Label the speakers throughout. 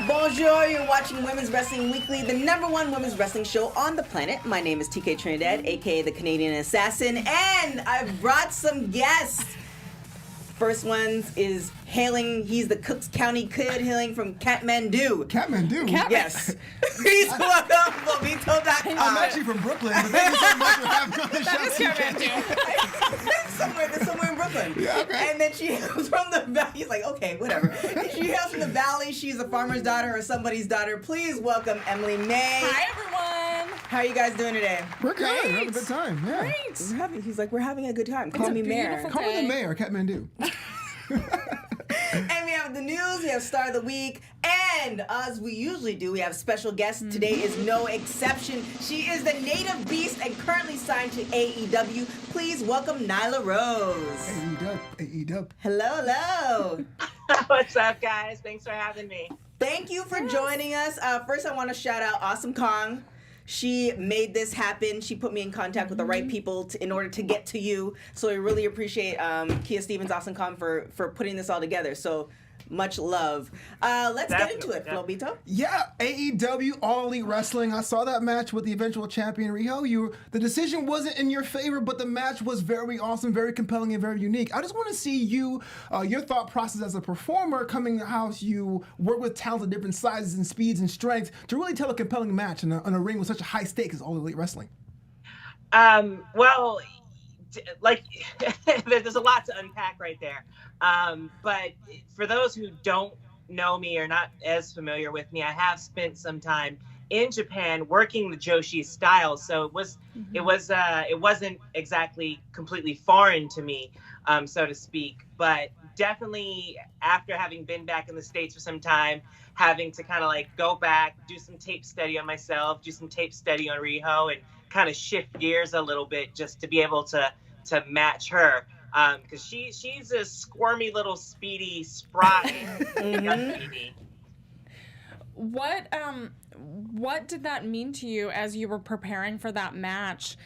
Speaker 1: Bonjour, you're watching Women's Wrestling Weekly, the #1 women's wrestling show on the planet. My name is TK Trinidad, aka the Canadian Assassin, and I've brought some guests. First one is hailing, he's the Cooks County kid hailing from Kathmandu.
Speaker 2: Kathmandu?
Speaker 1: Yes. Please welcome Bobito.com.
Speaker 2: I'm actually from Brooklyn, but thank you so much for having me on the show.
Speaker 3: That is Kathmandu.
Speaker 1: There's somewhere in Brooklyn.
Speaker 2: Yeah, okay.
Speaker 1: And then she hails from the valley. He's like, okay, whatever. And she hails from the valley. She's a farmer's daughter or somebody's daughter. Please welcome Emily May.
Speaker 3: Hi, everyone.
Speaker 1: How are you guys doing today?
Speaker 2: We're good.
Speaker 3: Great.
Speaker 2: We're having a good time. Yeah.
Speaker 3: Great.
Speaker 1: He's like, we're having a good time. Call
Speaker 3: a
Speaker 1: me Mayor.
Speaker 3: beautiful
Speaker 2: Call me the
Speaker 3: Okay.
Speaker 2: mayor, Kathmandu.
Speaker 1: And we have the news, we have Star of the Week, and as we usually do, we have special guests. Today is no exception. She is the native beast and currently signed to AEW. Please welcome Nyla Rose.
Speaker 2: AEW.
Speaker 1: Hello.
Speaker 4: What's up, guys? Thanks for having me.
Speaker 1: Thank you for joining us. First, I want to shout out Awesome Kong. She made this happen. She put me in contact with the right people in order to get to you. So I really appreciate Kia Stevens, Awesome Kong for putting this all together. So much love. Let's get into it, Flobito.
Speaker 2: Yeah, AEW, All Elite Wrestling. I saw that match with the eventual champion, Riho. The decision wasn't in your favor, but the match was very awesome, very compelling, and very unique. I just want to see you, your thought process as a performer, coming to how you work with talent of different sizes and speeds and strengths to really tell a compelling match in a ring with such a high stake as All Elite Wrestling.
Speaker 4: Well, like, there's a lot to unpack right there. But for those who don't know me or not as familiar with me, I have spent some time in Japan working the Joshi style, so it wasn't exactly completely foreign to me, so to speak. But definitely after having been back in the States for some time, having to kind of like go back, do some tape study on myself, do some tape study on Riho, and kind of shift gears a little bit just to be able to match her. Because she's a squirmy little speedy, spry young lady.
Speaker 3: What did that mean to you as you were preparing for that match,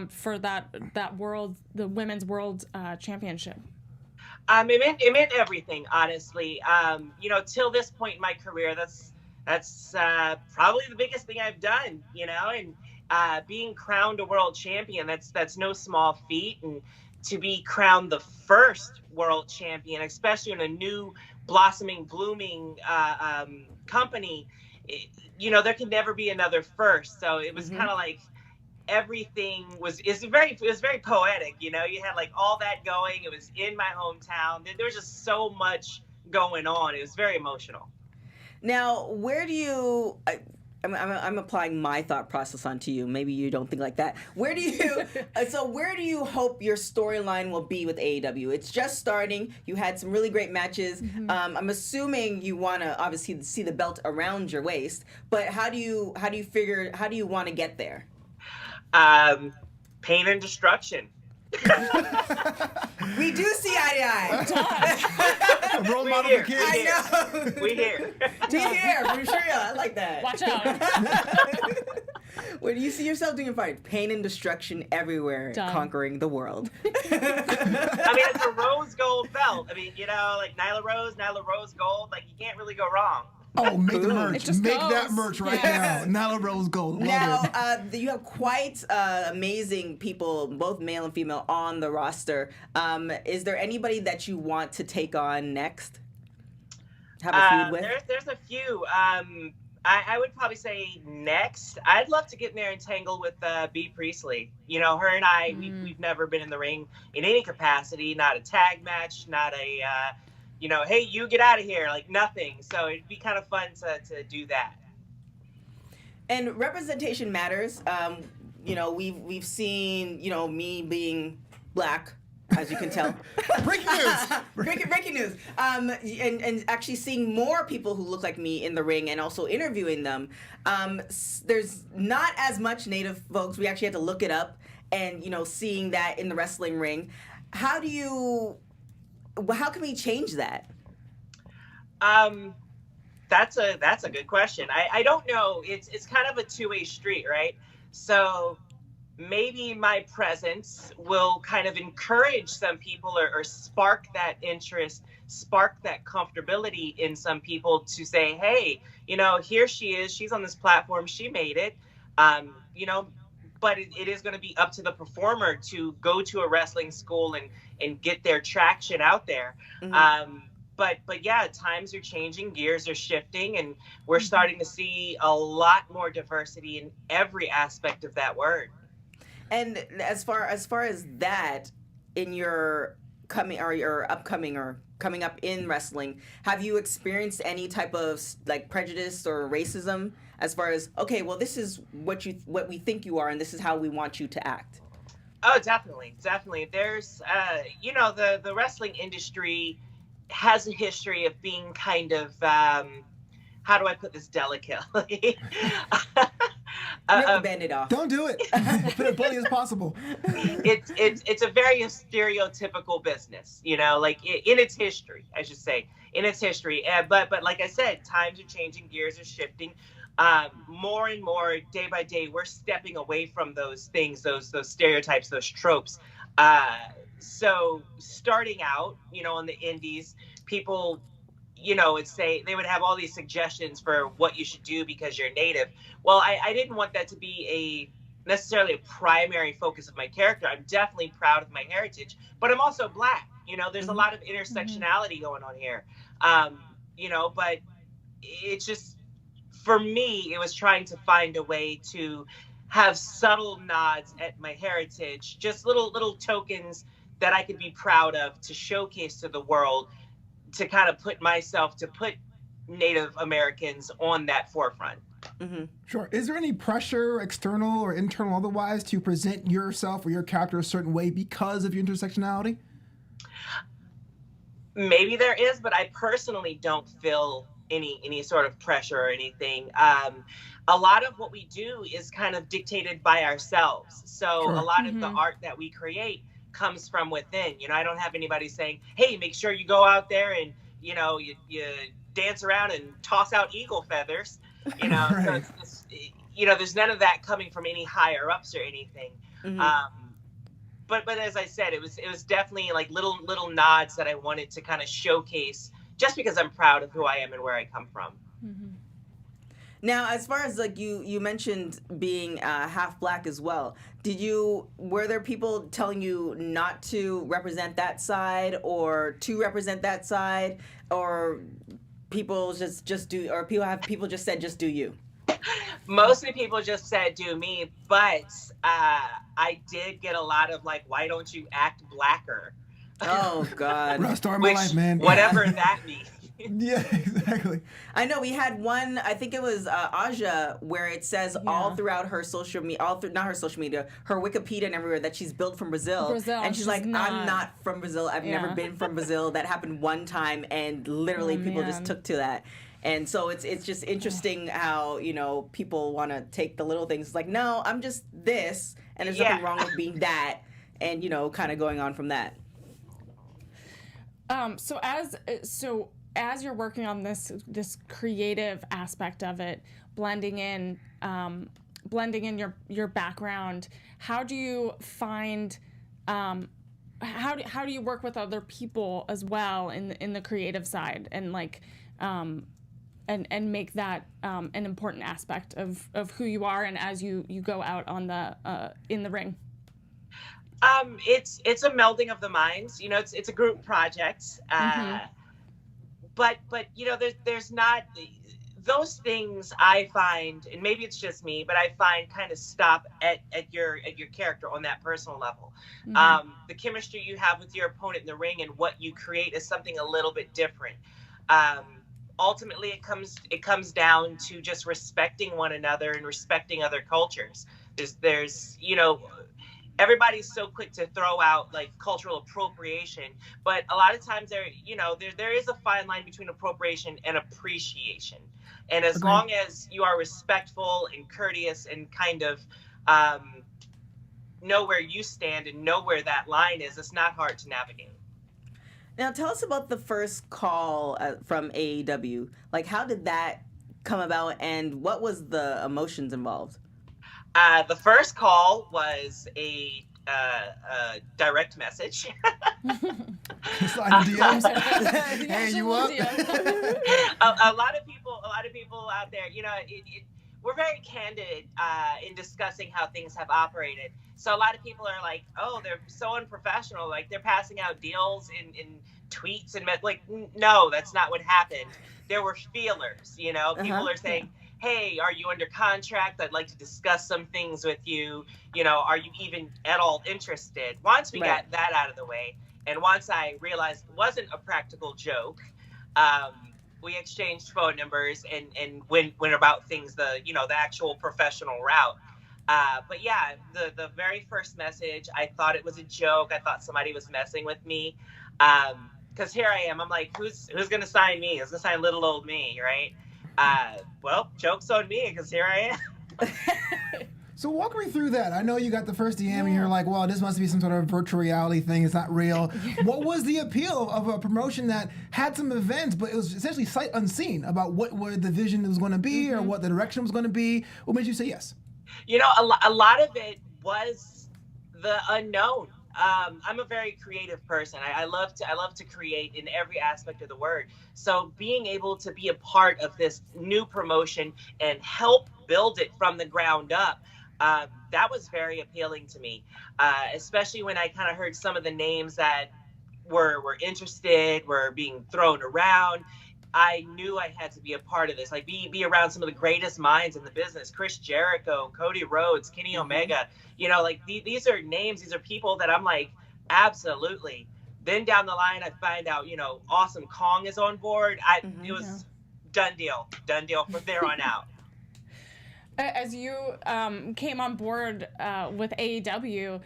Speaker 3: for that the women's world championship?
Speaker 4: It meant everything, honestly. Till this point in my career, that's probably the biggest thing I've done. And being crowned a world champion, that's no small feat. And to be crowned the first world champion, especially in a new blossoming, blooming company, there can never be another first. So it was kind of like everything was very poetic. You had like all that going. It was in my hometown. There was just so much going on. It was very emotional.
Speaker 1: Now, where do you? I'm applying my thought process onto you. Maybe you don't think like that. Where do you hope your storyline will be with AEW? It's just starting. You had some really great matches. I'm assuming you want to obviously see the belt around your waist, but how do you want to get there?
Speaker 4: Pain and destruction.
Speaker 1: We do see eye to eye.
Speaker 2: A role model for kids.
Speaker 1: I know.
Speaker 4: We here.
Speaker 1: We here. For sure. I like that.
Speaker 3: Watch out.
Speaker 1: Where do you see yourself doing fight? Pain and destruction everywhere,
Speaker 3: Done.
Speaker 1: conquering the world.
Speaker 4: It's a rose gold belt. Like Nyla Rose gold. Like, you can't really go wrong.
Speaker 2: Oh, make the merch.
Speaker 3: It just
Speaker 2: Make
Speaker 3: goes.
Speaker 2: that merch right
Speaker 3: Yes.
Speaker 2: now. Nyla Rose Gold. Love
Speaker 1: Now,
Speaker 2: it.
Speaker 1: you have quite amazing people, both male and female, on the roster. Is there anybody that you want to take on next? Have a feud with?
Speaker 4: There's a few. I would probably say next, I'd love to get in there and tangle with B. Priestley. Her and I, we've never been in the ring in any capacity, not a tag match, not a, hey, you get out of here, like nothing. So it'd be kind of fun to do that.
Speaker 1: And representation matters. We've seen, me being black, as you can tell.
Speaker 2: Breaking news.
Speaker 1: Breaking news. And actually seeing more people who look like me in the ring and also interviewing them. There's not as much Native folks. We actually had to look it up and, seeing that in the wrestling ring. How can we change that?
Speaker 4: That's a good question. I don't know. It's kind of a two-way street, right? So maybe my presence will kind of encourage some people or spark that interest spark that comfortability in some people to say, hey, here she is, she's on this platform, she made it, but it is going to be up to the performer to go to a wrestling school and get their traction out there. But yeah, times are changing, gears are shifting, and we're starting to see a lot more diversity in every aspect of that word.
Speaker 1: And as far as that, in your coming up in wrestling, have you experienced any type of like prejudice or racism as far as, okay, well, this is what we think you are, and this is how we want you to act?
Speaker 4: Oh, definitely. There's, the wrestling industry has a history of being kind of, how do I put this delicately?
Speaker 1: Rip the Band-Aid off.
Speaker 2: Don't do it. Put it bluntly as possible.
Speaker 4: It's a very stereotypical business, like in its history, I should say, in its history. But like I said, times are changing, gears are shifting. More and more, day by day, we're stepping away from those things, those stereotypes, those tropes. So starting out, on the indies, people, would say they would have all these suggestions for what you should do because you're native. Well, I didn't want that to be necessarily a primary focus of my character. I'm definitely proud of my heritage, but I'm also Black. There's a lot of intersectionality going on here. But it's just, for me, it was trying to find a way to have subtle nods at my heritage, just little tokens that I could be proud of to showcase to the world, to kind of put Native Americans on that forefront.
Speaker 2: Sure. Is there any pressure, external or internal otherwise, to present yourself or your character a certain way because of your intersectionality?
Speaker 4: Maybe there is, but I personally don't feel any sort of pressure or anything. A lot of what we do is kind of dictated by ourselves. So
Speaker 2: Sure.
Speaker 4: A lot of the art that we create comes from within. I don't have anybody saying, hey, make sure you go out there and, you dance around and toss out eagle feathers.
Speaker 2: Right.
Speaker 4: So there's none of that coming from any higher ups or anything. But as I said, it was definitely like little nods that I wanted to kind of showcase, just because I'm proud of who I am and where I come from.
Speaker 1: Now, as far as like you mentioned being half Black as well, were there people telling you not to represent that side or to represent that side, or people people just said just do you?
Speaker 4: Mostly people just said do me, but I did get a lot of like, why don't you act blacker?
Speaker 1: Oh God.
Speaker 2: Rough start of my life, man.
Speaker 4: Whatever that means.
Speaker 2: Yeah, exactly.
Speaker 1: I know we had one, I think it was Aja, where it says all throughout her social media, not her social media, her Wikipedia and everywhere, that she's built from Brazil. And she's like, I'm not from Brazil. I've never been from Brazil. That happened one time, and literally people just took to that. And so it's just interesting how, people want to take the little things. It's like, no, I'm just this, and there's nothing wrong with being that, and, kind of going on from that.
Speaker 3: As you're working on this creative aspect of it, blending in your background, how do you find how do you work with other people as well in the creative side, and like and make that an important aspect of who you are, and as you go out on the in the ring?
Speaker 4: It's a melding of the minds. It's a group project. But there's not those things. I find, and maybe it's just me, but I find kind of stop at your character on that personal level. The chemistry you have with your opponent in the ring and what you create is something a little bit different. Ultimately, it comes down to just respecting one another and respecting other cultures. There's everybody's so quick to throw out like cultural appropriation, but a lot of times there is a fine line between appropriation and appreciation. And as long as you are respectful and courteous and kind of know where you stand and know where that line is, it's not hard to navigate.
Speaker 1: Now, tell us about the first call from AEW. Like, how did that come about, and what was the emotions involved?
Speaker 4: The first call was a direct message.
Speaker 2: Slide in DMs. Hey,
Speaker 3: Just a
Speaker 2: you
Speaker 3: little
Speaker 2: up?
Speaker 3: DM.
Speaker 4: A lot of people out there, we're very candid in discussing how things have operated. So a lot of people are like, oh, they're so unprofessional. Like they're passing out deals in tweets and like, no, that's not what happened. There were feelers, people are saying, hey, are you under contract? I'd like to discuss some things with you. Are you even at all interested? Once we got that out of the way, and once I realized it wasn't a practical joke, we exchanged phone numbers and went about things the actual professional route. But yeah, the very first message, I thought it was a joke. I thought somebody was messing with me. Because here I am. I'm like, who's gonna sign me? Who's gonna sign little old me, right? Well, joke's on me because here I am.
Speaker 2: So walk me through that. I know you got the first DM and you're like, well, this must be some sort of virtual reality thing. It's not real. What was the appeal of a promotion that had some events, but it was essentially sight unseen about what the vision was going to be or what the direction was going to be? What made you say yes?
Speaker 4: A lot of it was the unknown. I'm a very creative person. I love to create in every aspect of the word. So being able to be a part of this new promotion and help build it from the ground up, that was very appealing to me, especially when I kind of heard some of the names that were interested, were being thrown around. I knew I had to be a part of this, like be around some of the greatest minds in the business: Chris Jericho, Cody Rhodes, Kenny Omega. These are names, these are people that I'm like, absolutely. Then down the line, I find out, Awesome Kong is on board. It was done deal from there on out.
Speaker 3: As you came on board with AEW,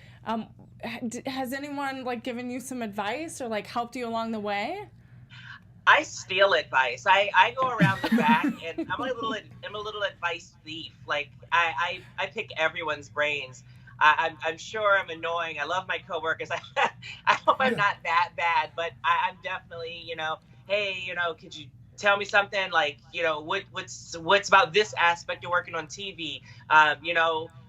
Speaker 3: has anyone like given you some advice or like helped you along the way?
Speaker 4: I steal advice. I go around the back, and I'm a little advice thief. Like I pick everyone's brains. I'm sure I'm annoying. I love my coworkers. I hope I'm not that bad, but I'm definitely, hey, could you tell me something like, what's about this aspect of working on TV?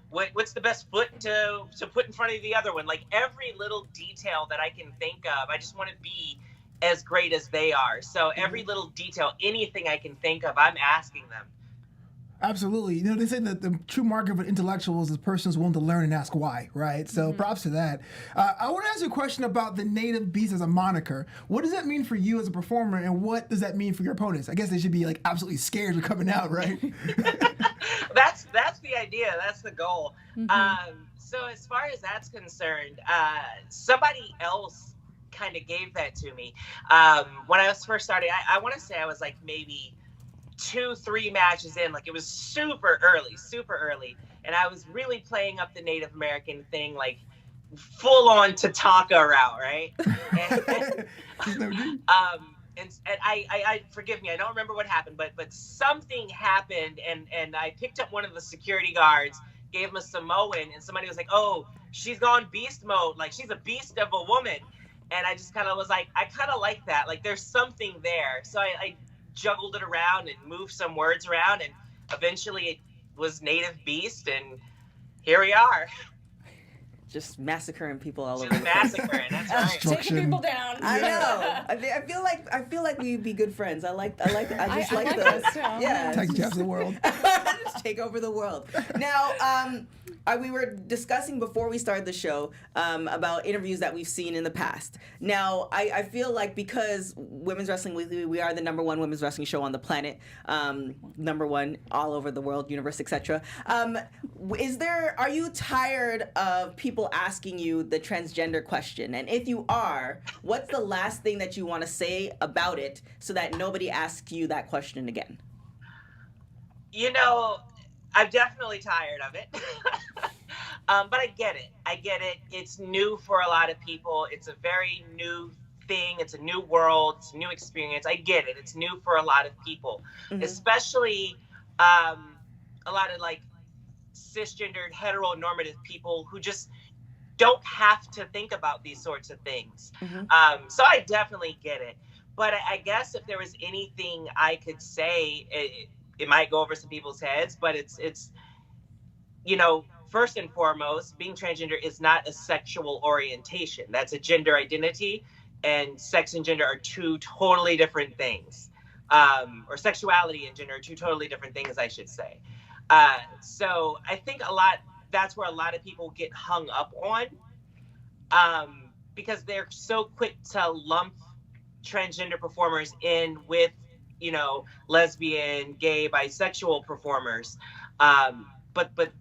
Speaker 4: What's the best foot to put in front of the other one? Like every little detail that I can think of, I just want to be as great as they are. So every little detail, anything I can think of, I'm asking them.
Speaker 2: Absolutely. They say that the true mark of an intellectual is the person who's willing to learn and ask why, right? So props to that. I want to ask you a question about the native beast as a moniker. What does that mean for you as a performer, and what does that mean for your opponents? I guess they should be like absolutely scared of coming out, right?
Speaker 4: That's the idea. That's the goal. So as far as that's concerned, somebody else kind of gave that to me. When I was first starting, I want to say I was like maybe 2-3 matches in, like it was super early, and I was really playing up the Native American thing, like full on Tatanka route, right? And I forgive me, I don't remember what happened, but something happened, and I picked up one of the security guards, gave him a Samoan, and somebody was like, oh, she's gone beast mode, like she's a beast of a woman. And I just kind of was like, I kind of like that. Like, there's something there. So I juggled it around and moved some words around, and eventually it was Native Beast, and here we are.
Speaker 1: Just massacring people all over.
Speaker 4: Just massacring. That's right.
Speaker 3: Taking people down.
Speaker 1: I know. I feel like we'd be good friends. I like the
Speaker 3: yeah.
Speaker 2: Take jabs of the world.
Speaker 1: Just take over the world. Now, we were discussing before we started the show about interviews that we've seen in the past. Now, I feel like because Women's Wrestling Weekly, we are the #1 women's wrestling show on the planet, #1 all over the world, universe, etc. Are you tired of people asking you the transgender question? And if you are, what's the last thing that you want to say about it so that nobody asks you that question again?
Speaker 4: I'm definitely tired of it. But I get it. It's new for a lot of people. It's a very new thing. It's a new world. It's a new experience. I get it. It's new for a lot of people, especially a lot of like cisgendered, heteronormative people who just don't have to think about these sorts of things. So I definitely get it. But I guess if there was anything I could say, it might go over some people's heads, but it's first and foremost, being transgender is not a sexual orientation. That's a gender identity, and sex and gender are two totally different things. Or sexuality and gender are two totally different things, I should say. So I think that's where a lot of people get hung up on, because they're so quick to lump transgender performers in with, lesbian, gay, bisexual performers. But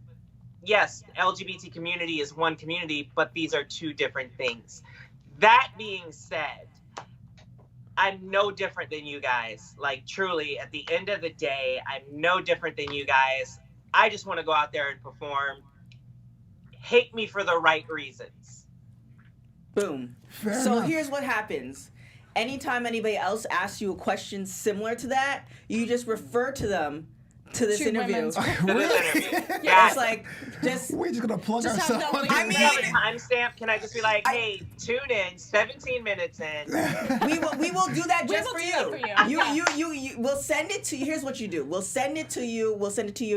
Speaker 4: yes, LGBT community is one community, but these are two different things. That being said, I'm no different than you guys. Like, truly, at the end of the day, I'm no different than you guys. I just want to go out there and perform. Hate me for the right reasons.
Speaker 1: Boom.
Speaker 2: Fair
Speaker 1: So
Speaker 2: enough.
Speaker 1: here's what happens. Anytime anybody else asks you a question similar to that, you just refer to them to this
Speaker 3: To
Speaker 1: interview.
Speaker 3: women's-
Speaker 1: Yeah, it's like, just...
Speaker 2: We're just gonna plug
Speaker 3: Just have
Speaker 2: ourselves.
Speaker 3: Naomi-
Speaker 1: I mean-
Speaker 4: Do you have a timestamp? Can I just be like, hey, tune in, 17 minutes in.
Speaker 1: we will do that
Speaker 3: We
Speaker 1: just
Speaker 3: will
Speaker 1: for
Speaker 3: do
Speaker 1: you.
Speaker 3: that for you. Yeah.
Speaker 1: You we'll send it to you. Here's what you do. We'll send it to you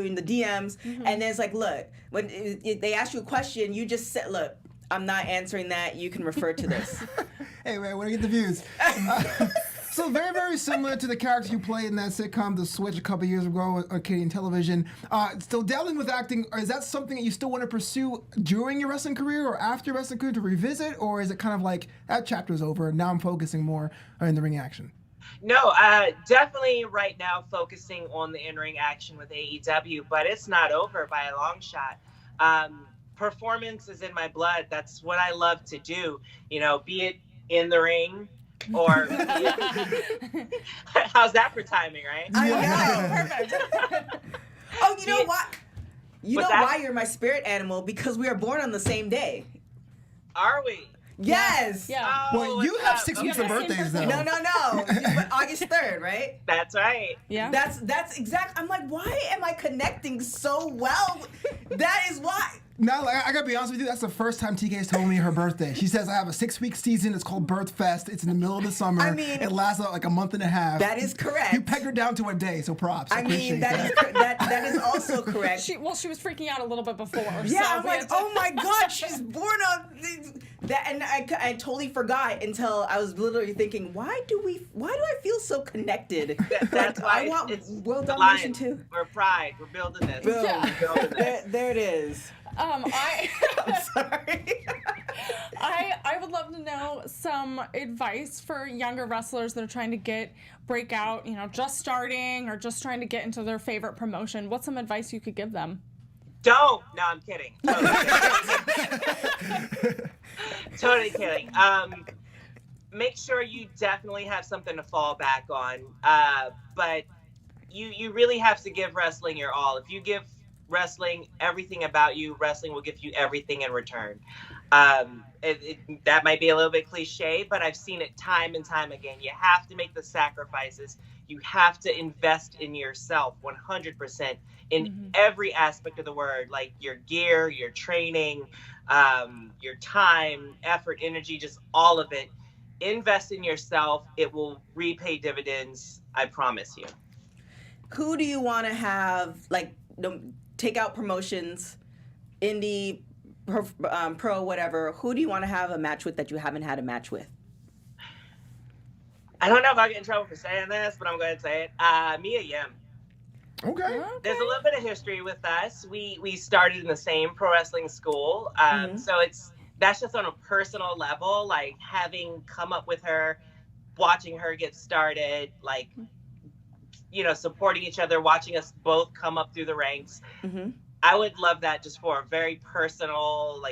Speaker 1: in the DMs, and then it's like, look, when they ask you a question, you just say, look, I'm not answering that. You can refer to this.
Speaker 2: Hey, man, where do you get the views? So very, very similar to the character you played in that sitcom, The Switch, a couple years ago on Canadian television. Still dabbling with acting, is that something that you still want to pursue during your wrestling career or after your wrestling career to revisit? Or is it kind of like, that chapter's over, now I'm focusing more in the ring action?
Speaker 4: No, definitely right now focusing on the in-ring action with AEW, but it's not over by a long shot. Performance is in my blood. That's what I love to do, be it in the ring or how's that for timing, right?
Speaker 1: I know, perfect. Oh, you know what? You
Speaker 4: What's
Speaker 1: know
Speaker 4: that?
Speaker 1: why you're my spirit animal? Because we are born on the same day.
Speaker 4: Are we?
Speaker 1: Yes.
Speaker 3: Yeah.
Speaker 4: Oh,
Speaker 2: Well, you
Speaker 4: what's
Speaker 2: have
Speaker 4: up?
Speaker 2: 6 weeks
Speaker 3: Okay.
Speaker 2: of birthdays, though.
Speaker 1: No. But August 3rd, right?
Speaker 4: That's right.
Speaker 3: Yeah.
Speaker 1: That's exact. I'm like, why am I connecting so well? That is why.
Speaker 2: Now, like, I gotta be honest with you, that's the first time TK has told me her birthday. She says I have a 6-week season. It's called Birth Fest. It's in the middle of the summer.
Speaker 1: I mean,
Speaker 2: it lasts like a month and a half.
Speaker 1: That is correct.
Speaker 2: You pegged her down to a day, so props.
Speaker 1: I mean, that is also correct.
Speaker 3: She was freaking out a little bit before.
Speaker 1: Yeah,
Speaker 3: so
Speaker 1: I'm
Speaker 3: we
Speaker 1: like,
Speaker 3: had to-
Speaker 1: oh my God, she's born on that, and I totally forgot until I was literally thinking, why do I feel so connected?
Speaker 4: That's why
Speaker 1: I want
Speaker 4: it's
Speaker 1: world
Speaker 4: the
Speaker 1: domination
Speaker 4: Lions.
Speaker 1: too.
Speaker 4: We're pride. We're building this.
Speaker 1: Boom.
Speaker 3: Yeah.
Speaker 4: We're building this.
Speaker 1: There it is.
Speaker 3: I'm
Speaker 1: Sorry.
Speaker 3: I would love to know some advice for younger wrestlers that are trying to break out, just starting or just trying to get into their favorite promotion. What's some advice you could give them?
Speaker 4: Don't. No, I'm kidding. Totally kidding. Make sure you definitely have something to fall back on. But you really have to give wrestling your all. If you give wrestling everything about you, wrestling will give you everything in return. That might be a little bit cliche, but I've seen it time and time again. You have to make the sacrifices. You have to invest in yourself 100% in every aspect of the word, like your gear, your training, your time, effort, energy, just all of it. Invest in yourself. It will repay dividends. I promise you.
Speaker 1: Who do you want to have, take out promotions, indie, pro, whatever? Who do you want to have a match with that you haven't had a match with?
Speaker 4: I don't know if I'll get in trouble for saying this, but I'm going to say it. Mia Yim.
Speaker 2: Okay.
Speaker 4: There's a little bit of history with us. We started in the same pro wrestling school. So that's just on a personal level, like having come up with her, watching her get started, supporting each other, watching us both come up through the ranks.
Speaker 1: Mm-hmm.
Speaker 4: I would love that just for a very personal,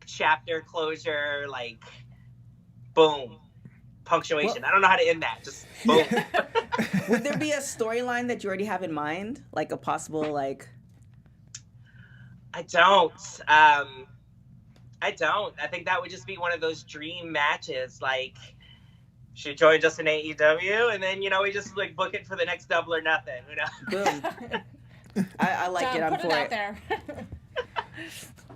Speaker 4: chapter closure, boom, punctuation.
Speaker 1: Well,
Speaker 4: I don't know how to end that. Just boom.
Speaker 1: Would there be a storyline that you already have in mind? Like a possible,
Speaker 4: I don't. I don't. I think that would just be one of those dream matches. She joined us in AEW, and then, we just book it for the next Double or Nothing.
Speaker 1: Boom. I like it. I'm
Speaker 3: put
Speaker 1: for
Speaker 3: it out
Speaker 1: it.
Speaker 3: there.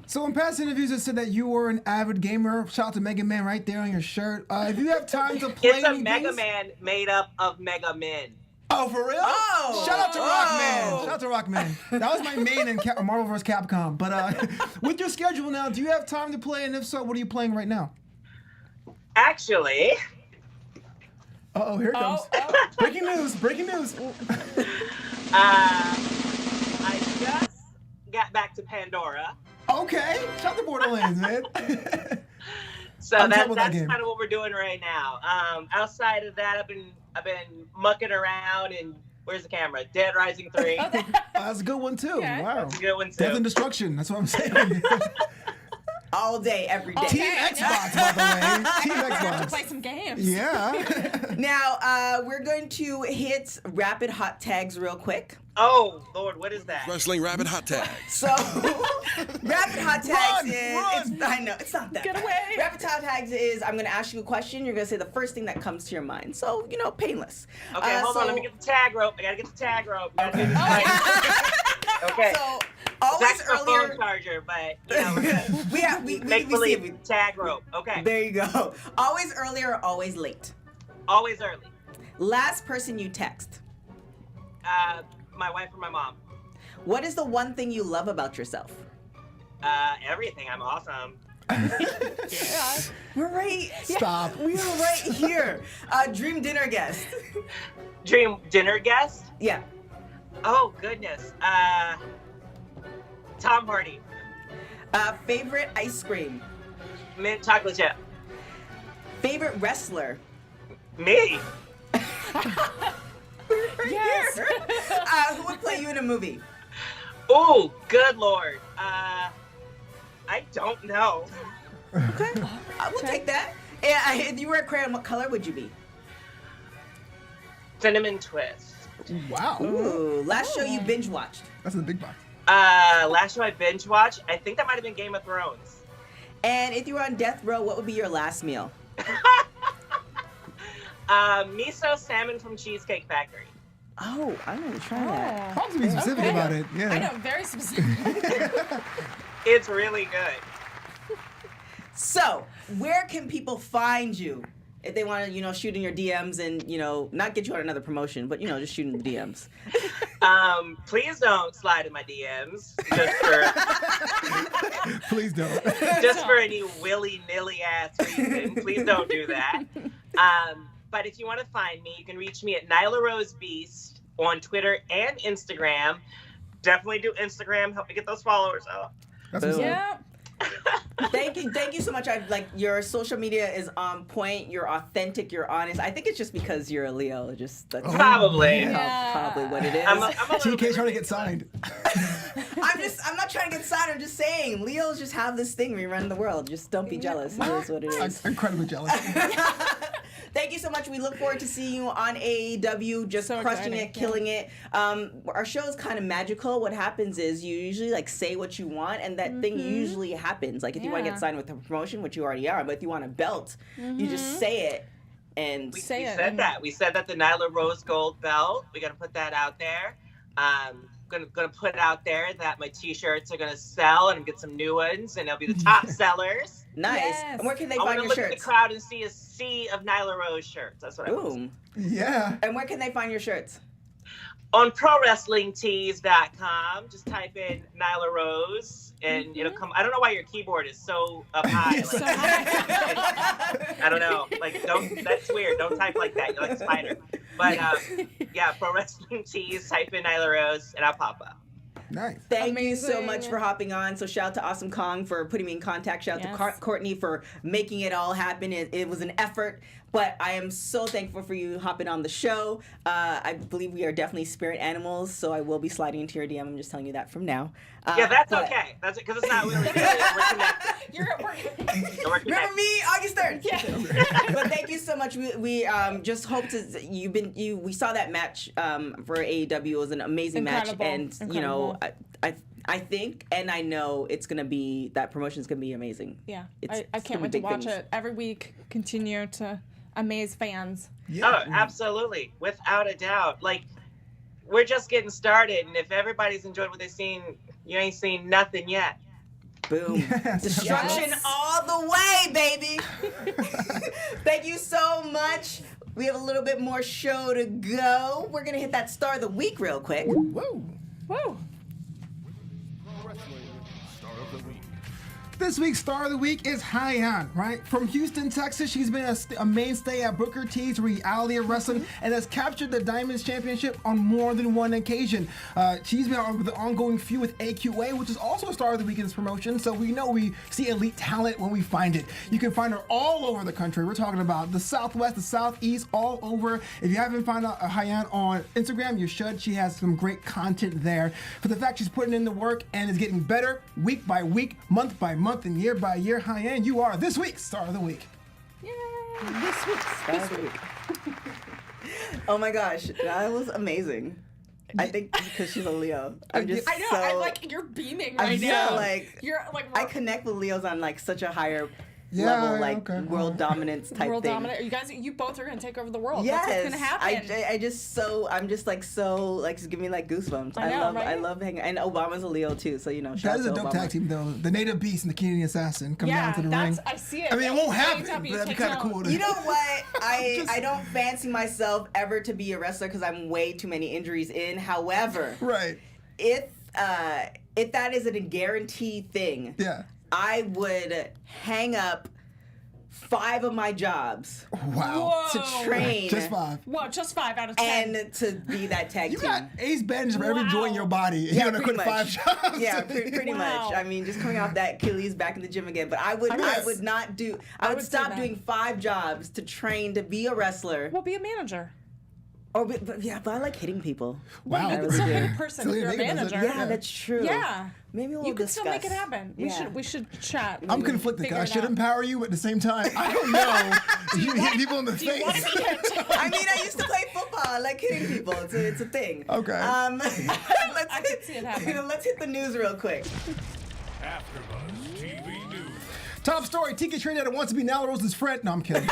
Speaker 2: So in past interviews, it said that you were an avid gamer. Shout out to Mega Man right there on your shirt. If you have time to play
Speaker 4: It's a
Speaker 2: any
Speaker 4: Mega
Speaker 2: games-
Speaker 4: Man made up of Mega Men.
Speaker 2: Oh, for real?
Speaker 1: Oh!
Speaker 2: Shout out to
Speaker 1: Oh!
Speaker 2: Rockman. Shout out out to Rockman. That was my main in Marvel vs. Capcom. But with your schedule now, do you have time to play? And if so, what are you playing right now?
Speaker 4: Actually,
Speaker 2: Here it comes. Breaking news.
Speaker 4: I just got back to Pandora.
Speaker 2: Okay. Shout to Borderlands, man.
Speaker 4: So
Speaker 2: I'm
Speaker 4: that's
Speaker 2: trouble with that
Speaker 4: kind
Speaker 2: game.
Speaker 4: of what we're doing right now. Outside of that, I've been mucking around and where's the camera? Dead Rising 3.
Speaker 2: That's a good one too.
Speaker 3: Okay.
Speaker 2: Wow.
Speaker 4: That's a good one too.
Speaker 2: Death and Destruction. That's what I'm saying.
Speaker 1: All day, every day.
Speaker 2: Team Xbox, by the way. Team
Speaker 3: I have to
Speaker 2: Xbox.
Speaker 3: play some games.
Speaker 2: Yeah.
Speaker 1: Now, we're going to hit rapid hot tags real quick.
Speaker 4: Oh Lord, what is that?
Speaker 5: Wrestling Rapid Hot Tag.
Speaker 1: So, rapid hot tags is. I know, it's not that.
Speaker 3: Get
Speaker 1: bad.
Speaker 3: away.
Speaker 1: Rapid hot tags is I'm going to ask you a question. You're going to say the first thing that comes to your mind. So, painless.
Speaker 4: Okay, hold on. Let me get the tag rope. I gotta get the tag rope. Gotta do this
Speaker 1: Okay.
Speaker 4: right. Okay.
Speaker 1: So, always
Speaker 4: That's my
Speaker 1: earlier.
Speaker 4: phone charger, but we're good.
Speaker 1: we
Speaker 4: Make
Speaker 1: see
Speaker 4: believe
Speaker 1: it.
Speaker 4: tag rope. Okay.
Speaker 1: There you go. Always earlier, always late.
Speaker 4: Always early.
Speaker 1: Last person you text.
Speaker 4: My wife or my mom.
Speaker 1: What is the one thing you love about yourself?
Speaker 4: Everything. I'm awesome.
Speaker 3: Yeah.
Speaker 1: We're right.
Speaker 2: Stop.
Speaker 1: We are right here. Dream dinner guest.
Speaker 4: Dream dinner guest?
Speaker 1: Yeah.
Speaker 4: Oh goodness. Tom Hardy.
Speaker 1: Favorite ice cream.
Speaker 4: Mint chocolate chip.
Speaker 1: Favorite wrestler.
Speaker 4: Me.
Speaker 3: Yes.
Speaker 1: Who would play you in a movie?
Speaker 4: Oh, good Lord. I don't know.
Speaker 1: Okay. We'll take that. And if you were a crayon, what color would you be?
Speaker 4: Cinnamon twist.
Speaker 2: Wow.
Speaker 1: Ooh. Last show you binge watched.
Speaker 2: That's in the big box.
Speaker 4: Last show I binge watched, I think that might have been Game of Thrones.
Speaker 1: And if you were on death row, what would be your last meal?
Speaker 4: Miso salmon from Cheesecake Factory.
Speaker 1: Oh, I'm gonna try that.
Speaker 2: Hard to be specific
Speaker 3: Okay.
Speaker 2: about it. Yeah.
Speaker 3: I know, very specific.
Speaker 4: It's really good.
Speaker 1: So, where can people find you if they want to, shoot in your DMs and, not get you on another promotion, but, just shoot in the DMs?
Speaker 4: Please don't slide in my DMs
Speaker 2: Please don't.
Speaker 4: just for any willy-nilly ass reason. Please don't do that. But if you want to find me, you can reach me at Nyla Rose Beast on Twitter and Instagram. Definitely do Instagram. Help me get those followers up.
Speaker 2: That's what's up.
Speaker 3: Yeah.
Speaker 1: Thank you so much. Your social media is on point. You're authentic. You're honest. I think it's just because you're a Leo. That's
Speaker 4: Probably.
Speaker 3: Yeah.
Speaker 1: probably what it is.
Speaker 4: I'm a little
Speaker 2: TK trying to get signed.
Speaker 1: I'm not trying to get signed. I'm just saying Leos just have this thing we run the world. Just don't be jealous. It is what it is.
Speaker 2: I'm incredibly jealous.
Speaker 1: Thank you so much. We look forward to seeing you on AEW, just
Speaker 3: So
Speaker 1: crushing
Speaker 3: exciting.
Speaker 1: it, killing it. Our show is kind of magical. What happens is you usually say what you want, and that thing usually happens. Like if you want to
Speaker 3: Yeah.
Speaker 1: get signed with a promotion, which you already are, but if you want a belt, you just say it. And
Speaker 4: We
Speaker 3: Say it.
Speaker 4: said that. We said that the Nyla Rose Gold belt. We got to put that out there. Gonna put it out there that my T-shirts are gonna sell and get some new ones, and they'll be the top sellers.
Speaker 1: nice.
Speaker 3: Yes.
Speaker 1: And where can they
Speaker 4: I
Speaker 1: find
Speaker 4: want to
Speaker 1: your
Speaker 4: look at the
Speaker 1: shirts?
Speaker 4: crowd and see a sea of Nyla Rose shirts. That's what I want.
Speaker 1: Boom.
Speaker 2: Yeah.
Speaker 1: And where can they find your shirts?
Speaker 4: On ProWrestlingTees.com, just type in Nyla Rose, and it'll come. I don't know why your keyboard is so up high.
Speaker 3: So
Speaker 4: Like,
Speaker 3: high.
Speaker 4: I don't know. Don't. That's weird. Don't type like that. You're like a spider. But yeah, Pro Wrestling Tees. Type in Nyla Rose, and I'll pop up.
Speaker 2: Nice.
Speaker 1: Thank you so
Speaker 3: Amazing.
Speaker 1: much for hopping on. So shout out to Awesome Kong for putting me in contact. Shout out
Speaker 3: Yes.
Speaker 1: to Courtney for making it all happen. It was an effort, but I am so thankful for you hopping on the show. I believe we are definitely spirit animals, so I will be sliding into your DM. I'm just telling you that from now.
Speaker 4: Yeah, that's
Speaker 1: but-
Speaker 4: okay. That's it, because it's not really. We're connected.
Speaker 3: We're
Speaker 4: We're
Speaker 1: Remember
Speaker 4: connected.
Speaker 1: me, August 3rd.
Speaker 3: Yeah.
Speaker 1: But thank you so much. We just hope to. We saw that match for AEW. It was an amazing
Speaker 3: Incredible.
Speaker 1: match, and
Speaker 3: Incredible.
Speaker 1: I think and I know it's gonna be that promotion's gonna be amazing.
Speaker 3: Yeah.
Speaker 1: It's
Speaker 3: I
Speaker 1: gonna
Speaker 3: can't
Speaker 1: be
Speaker 3: wait to
Speaker 1: big
Speaker 3: watch
Speaker 1: things.
Speaker 3: it every week. Continue to amaze fans.
Speaker 2: Yeah.
Speaker 4: Oh, absolutely, without a doubt. Like, we're just getting started, and if everybody's enjoyed what they've seen, you ain't seen nothing yet.
Speaker 1: Boom.
Speaker 2: Yes.
Speaker 1: Destruction
Speaker 3: Yes.
Speaker 1: all the way, baby. Thank you so much. We have a little bit more show to go. We're gonna hit that star of the week real quick.
Speaker 2: Whoa.
Speaker 3: Woo!
Speaker 2: Wrestling Star of the Week. This week's Star of the Week is Hyan, right? From Houston, Texas, she's been a mainstay at Booker T's reality of wrestling and has captured the Diamonds Championship on more than one occasion. She's been on the ongoing feud with AQA, which is also a Star of the Week in this promotion, so we know we see elite talent when we find it. You can find her all over the country. We're talking about the Southwest, the Southeast, all over. If you haven't found out Hyan on Instagram, you should. She has some great content there. For the fact she's putting in the work and is getting better week by week, month by month, and year by year, Hyan, you are this week's Star of the Week.
Speaker 3: Yay!
Speaker 1: This week's Star of the Week. Oh my gosh, that was amazing. I think because she's a Leo. I'm just
Speaker 3: I know.
Speaker 1: so,
Speaker 3: I'm like, you're beaming
Speaker 1: I'm
Speaker 3: right
Speaker 1: so,
Speaker 3: now.
Speaker 1: like,
Speaker 3: You're like,
Speaker 1: I connect with Leos on like such a higher
Speaker 2: Yeah,
Speaker 1: level, like
Speaker 2: okay.
Speaker 1: world dominance type
Speaker 3: world
Speaker 1: thing.
Speaker 3: dominant. You guys, you both are gonna take over the world.
Speaker 1: Yes,
Speaker 3: That's what's gonna happen.
Speaker 1: I'm just just give me like goosebumps.
Speaker 3: I know, right?
Speaker 1: I love hanging, and Obama's a Leo too, so you know.
Speaker 2: That
Speaker 1: shout
Speaker 2: is a
Speaker 1: out to
Speaker 2: dope
Speaker 1: Obama.
Speaker 2: tag team, though. The Native Beast and the Canadian Assassin come down to the ring.
Speaker 3: I see it.
Speaker 2: I mean, it won't happen,
Speaker 3: Anytime
Speaker 2: but
Speaker 3: you
Speaker 2: that'd be
Speaker 3: take
Speaker 2: kind of
Speaker 3: down-
Speaker 2: cool. To
Speaker 1: You know what?
Speaker 2: Just-
Speaker 1: I don't fancy myself ever to be a wrestler because I'm way too many injuries in. However,
Speaker 2: Right.
Speaker 1: if that isn't a guaranteed thing,
Speaker 2: Yeah.
Speaker 1: I would hang up 5 of my jobs
Speaker 2: Wow.
Speaker 1: to
Speaker 3: Whoa.
Speaker 1: train
Speaker 2: Just 5.
Speaker 3: Well, just 5 out of 10.
Speaker 1: and to be that tag
Speaker 2: You
Speaker 1: team.
Speaker 2: got ace bandage for every
Speaker 3: Wow.
Speaker 2: joint in your body.
Speaker 1: Yeah,
Speaker 2: You're gonna
Speaker 1: pretty
Speaker 2: quit 5
Speaker 1: much.
Speaker 2: jobs.
Speaker 1: Yeah, pretty
Speaker 3: Wow.
Speaker 1: much. I mean, just coming off that Achilles back in the gym again. But I would not do. I would
Speaker 3: would say
Speaker 1: stop
Speaker 3: that.
Speaker 1: doing 5 jobs to train to be a wrestler.
Speaker 3: Well, be a manager.
Speaker 1: But I like hitting people.
Speaker 2: Wow.
Speaker 3: You
Speaker 1: I
Speaker 3: can still
Speaker 1: really
Speaker 3: hit
Speaker 1: do.
Speaker 3: a person
Speaker 2: So
Speaker 3: if
Speaker 2: you
Speaker 3: you're a
Speaker 2: make it, does it?
Speaker 3: manager.
Speaker 1: Yeah, that's true.
Speaker 3: Yeah.
Speaker 1: Maybe we'll
Speaker 3: You can
Speaker 1: discuss.
Speaker 3: still make it happen.
Speaker 1: Yeah.
Speaker 3: We should chat.
Speaker 2: I'm conflicted.
Speaker 3: Figure
Speaker 2: I
Speaker 3: it
Speaker 2: should
Speaker 3: out.
Speaker 2: empower you, but at the same time, I don't know if you hit people in the
Speaker 3: Do you want to
Speaker 2: face.
Speaker 3: be hit?
Speaker 1: I mean, I used to play football. I like hitting people. It's a thing.
Speaker 2: Okay.
Speaker 3: I can see it happen.
Speaker 1: Let's hit the news real quick.
Speaker 5: AfterBuzz TV News.
Speaker 2: Top story: Tiki Trinidad wants to be Nyla Rose's friend. No, I'm kidding.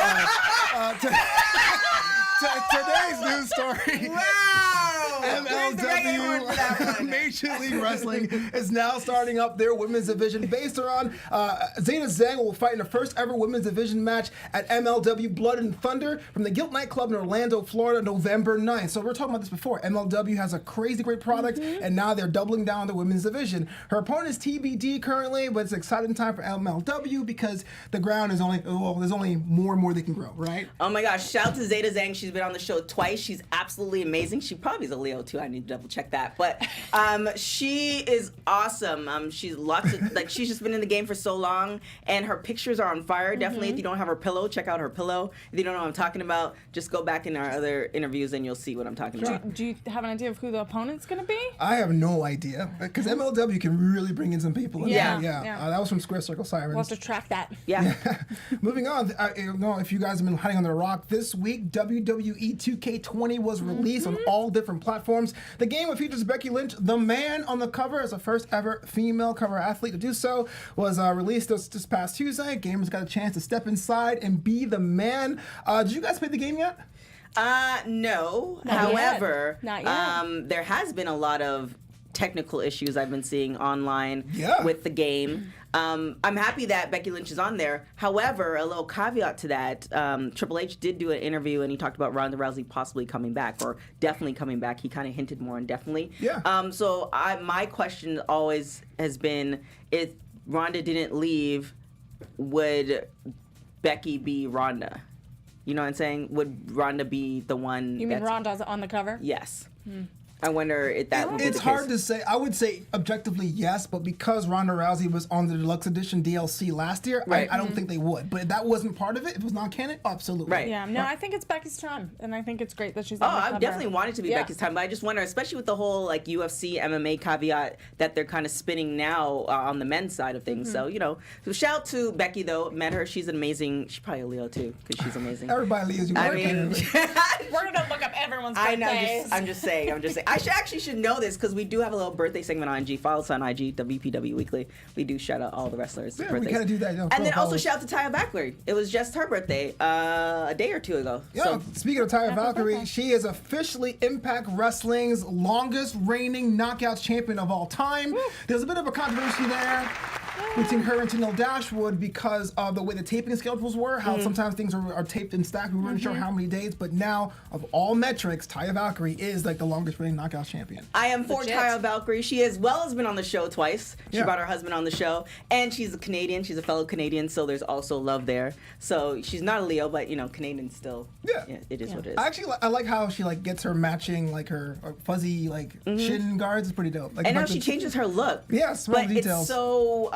Speaker 2: Today's news story.
Speaker 1: Wow! Where's the reggae horn for that
Speaker 2: MLW
Speaker 1: one?
Speaker 2: Major League Wrestling is now starting up their women's division based around Zayna Zhang will fight in the first ever women's division match at MLW Blood and Thunder from the Guilt nightclub in Orlando, Florida, November 9th. So we're talking about this before. MLW has a crazy great product, and now they're doubling down on the women's division. Her opponent is TBD currently, but it's an exciting time for MLW because the ground is there's only more and more they can grow, right?
Speaker 1: Oh my gosh, shout out to Zeta Zhang. She's been on the show twice. She's absolutely amazing. She probably is a Leo too. I need to double check that. But she is awesome. She's she's just been in the game for so long and her pictures are on fire. Definitely if you don't have her pillow, check out her pillow. If you don't know what I'm talking about, just go back in our other interviews and you'll see what I'm talking about.
Speaker 3: Do you have an idea of who the opponent's going to be?
Speaker 2: I have no idea because MLW can really bring in some people. In
Speaker 1: Yeah.
Speaker 2: there.
Speaker 3: Yeah.
Speaker 2: That was from Square Circle Sirens.
Speaker 3: We'll have to track that.
Speaker 1: Yeah.
Speaker 2: Moving on, if you guys have been hiding on the rock this week, WWE 2K20 was released on all different platforms. The game features Becky Lynch, the man on the cover, as the first ever female cover athlete to do so, was released this past Tuesday. Gamers got a chance to step inside and be the man. Did you guys play the game yet?
Speaker 1: No.
Speaker 3: Not
Speaker 1: However,
Speaker 3: yet. Not yet.
Speaker 1: There has been a lot of technical issues I've been seeing online with the game. I'm happy that Becky Lynch is on there. However, a little caveat to that, Triple H did do an interview and he talked about Ronda Rousey possibly coming back or definitely coming back. He kind of hinted more on definitely.
Speaker 2: Yeah.
Speaker 1: So my question always has been, if Ronda didn't leave, would Becky be Ronda? You know what I'm saying? Would Ronda be the one?
Speaker 3: You mean Ronda's on the cover?
Speaker 1: Yes. I wonder if that would be
Speaker 2: It's
Speaker 1: the
Speaker 2: hard
Speaker 1: case.
Speaker 2: to say. I would say objectively yes, but because Ronda Rousey was on the Deluxe Edition DLC last year,
Speaker 1: Right.
Speaker 2: I don't think they would. But if that wasn't part of it, if it was non-canon, absolutely.
Speaker 1: Right.
Speaker 3: Yeah, no, I think it's Becky's time, and I think it's great that she's
Speaker 1: Oh,
Speaker 3: on the
Speaker 1: I
Speaker 3: cover.
Speaker 1: definitely want it to be
Speaker 3: Yeah.
Speaker 1: Becky's time, but I just wonder, especially with the whole like UFC MMA caveat that they're kind of spinning now on the men's side of things. So so shout out to Becky though. Met her, she's amazing. She's probably a Leo too because she's amazing.
Speaker 2: Everybody leaves you.
Speaker 1: I
Speaker 2: working.
Speaker 1: mean,
Speaker 3: We're gonna look up everyone's
Speaker 1: I
Speaker 3: birthdays.
Speaker 1: know. I'm just saying. I should know this because we do have a little birthday segment on IG. Follow us on IG, WPW Weekly. We do shout out all the wrestlers'
Speaker 2: Yeah, we
Speaker 1: birthdays.
Speaker 2: gotta do that.
Speaker 1: And then also shout out to Taya Backley. It was just her birthday a day or two ago.
Speaker 2: Yeah,
Speaker 1: So
Speaker 2: speaking of Taya Valkyrie,
Speaker 3: birthday.
Speaker 2: she is officially Impact Wrestling's longest reigning Knockouts champion of all time. There's a bit of a controversy there. between her and Tennille Dashwood because of the way the taping schedules were, how sometimes things are taped and stacked. We weren't sure how many days, but now, of all metrics, Taya Valkyrie is like the longest reigning Knockouts champion.
Speaker 1: I am for
Speaker 3: Legit.
Speaker 1: Taya Valkyrie. She as well has been on the show twice. She
Speaker 2: Yeah.
Speaker 1: brought her husband on the show, and she's a Canadian. She's a fellow Canadian, so there's also love there. So she's not a Leo, but Canadian still.
Speaker 2: Yeah.
Speaker 1: It is what it is.
Speaker 2: I like how she like gets her matching like her fuzzy like shin guards. It's pretty dope. Like,
Speaker 1: And now
Speaker 2: like
Speaker 1: she
Speaker 2: the-
Speaker 1: changes her look.
Speaker 2: Yeah, small
Speaker 1: but
Speaker 2: details.
Speaker 1: it's so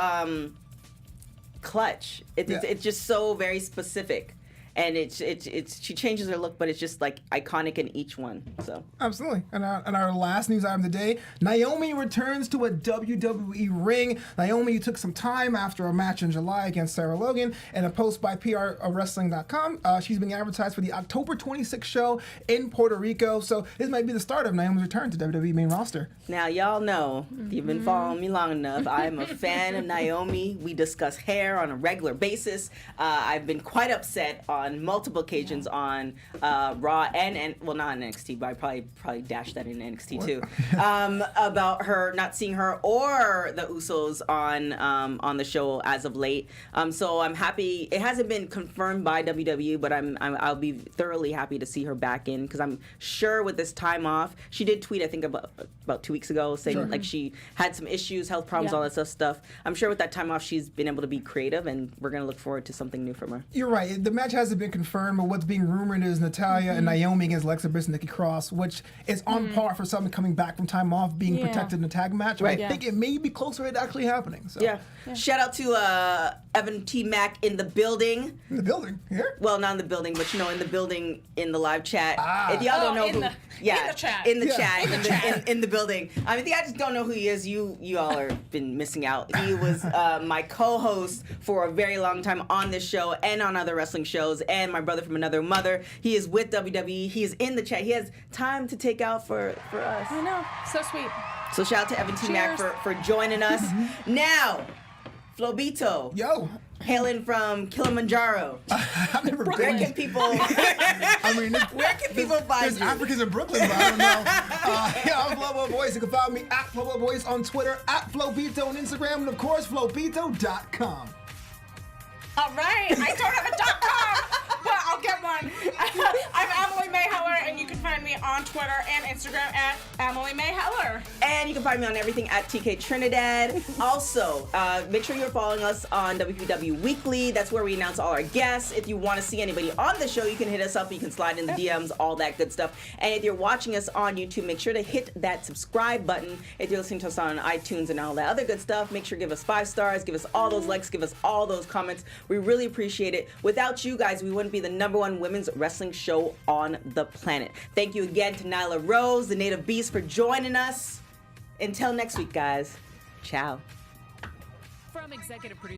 Speaker 1: clutch.
Speaker 2: Yeah.
Speaker 1: It's just so very specific, and she changes her look, but it's just like iconic in each one. So
Speaker 2: Absolutely. And our last news item today, Naomi returns to a WWE ring. Naomi took some time after a match in July against Sarah Logan. In a post by PRWrestling.com, she's being advertised for the October 26th show in Puerto Rico. So this might be the start of Naomi's return to WWE main roster.
Speaker 1: now y'all know, if you've been following me long enough, I'm a fan of Naomi. We discuss hair on a regular basis. I've been quite upset on multiple occasions on Raw and well, not in NXT, but I probably dashed that in NXT too, about her not seeing her or the Usos on the show as of late. So I'm happy. It hasn't been confirmed by WWE, but I'll be thoroughly happy to see her back in, because I'm sure with this time off, she did tweet I think about 2 weeks ago saying like she had some issues, health problems,
Speaker 3: Yeah.
Speaker 1: all that stuff. I'm sure with that time off she's been able to be creative, and we're gonna look forward to something new from her.
Speaker 2: You're right. The match hasn't been confirmed, but what's being rumored is Natalya and Naomi against Alexa Bliss and Nikki Cross, which is on par for someone coming back from time off, being
Speaker 3: Yeah.
Speaker 2: protected in a tag match.
Speaker 1: Right.
Speaker 2: I think it may be closer to it actually happening. So.
Speaker 1: Yeah. Shout out to Evan T. Mack in the building.
Speaker 2: In the building here.
Speaker 1: Well, not in the building, but in the building in the live chat. If y'all don't know
Speaker 3: in
Speaker 1: who,
Speaker 3: the chat.
Speaker 1: in the
Speaker 2: Yeah.
Speaker 1: chat, in the building. I mean, I just don't know who he is. You all are been missing out. He was my co-host for a very long time on this show and on other wrestling shows, and my brother from another mother. He is with WWE. He is in the chat. He has time to take out for us.
Speaker 3: I know. So sweet.
Speaker 1: So shout out to Evan T. Mack
Speaker 3: Cheers.
Speaker 1: for joining us. Now, Flobito,
Speaker 2: Yo.
Speaker 1: hailing from Kilimanjaro.
Speaker 2: I've never
Speaker 1: Where
Speaker 2: been.
Speaker 1: can people?
Speaker 2: I mean,
Speaker 1: Where can people find
Speaker 2: there's
Speaker 1: you?
Speaker 2: Africans in Brooklyn, but I don't know. Yeah, I'm Flobo Boys. You can follow me at Flobo Boys on Twitter, at Flobito on Instagram, and of course, Flobito.com.
Speaker 3: All right. I don't have a .com, but I'll get one. I'm Emily May Heller, and you can find me on Twitter and Instagram at Emily May Heller.
Speaker 1: And you can find me on everything at TK Trinidad. Also, make sure you're following us on WPW Weekly. That's where we announce all our guests. If you want to see anybody on the show, you can hit us up. You can slide in the DMs, all that good stuff. And if you're watching us on YouTube, make sure to hit that subscribe button. If you're listening to us on iTunes and all that other good stuff, make sure to give us 5 stars, give us all those likes, give us all those comments. We really appreciate it. Without you guys, we wouldn't be the #1 women's wrestling show on the planet. Thank you again to Nyla Rose, the Native Beast, for joining us. Until next week, guys. Ciao.
Speaker 6: From executive producer